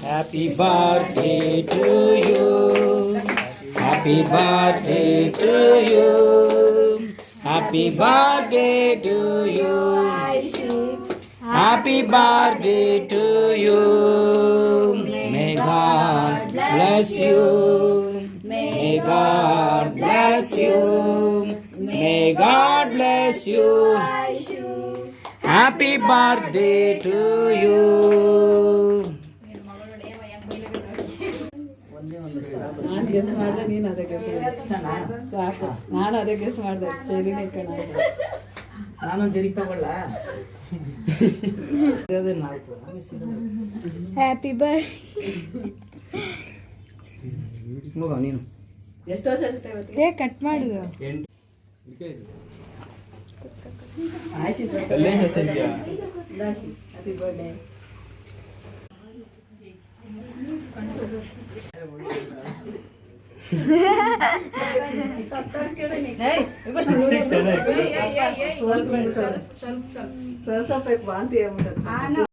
Happy birthday to you. Happy birthday to you. Happy birthday to you. Happy birthday to you. May God bless you. May God bless you. May God bless you. Happy birthday to you. ನಾನು guess ಮಾಡಿದೆ, ನೀನು ಅದೇ guess ಸಾಕು. ನಾನು ಅದೇ guess ಮಾಡಿದೆ, ಚೆರಿನೇ ಕಣ. ನಾನೊಂದು ಜರಿ ತಗೊಳ್ಳ. ಹ್ಯಾಪಿ ಬರ್ತ್ ಮಗ ನೀನು ಎಷ್ಟು ವರ್ಷ ಅಷ್ಟೇ ಇವತ್ತಿಗೆ? ಕಟ್ ಮಾಡು. ಆಶಿ ಹ್ಯಾಪಿ ಬರ್ಡೇ. ಸ್ವಲ್ಪ ವಾಂತಿ ಆಗ್ಬಿಟ್ಟೆ.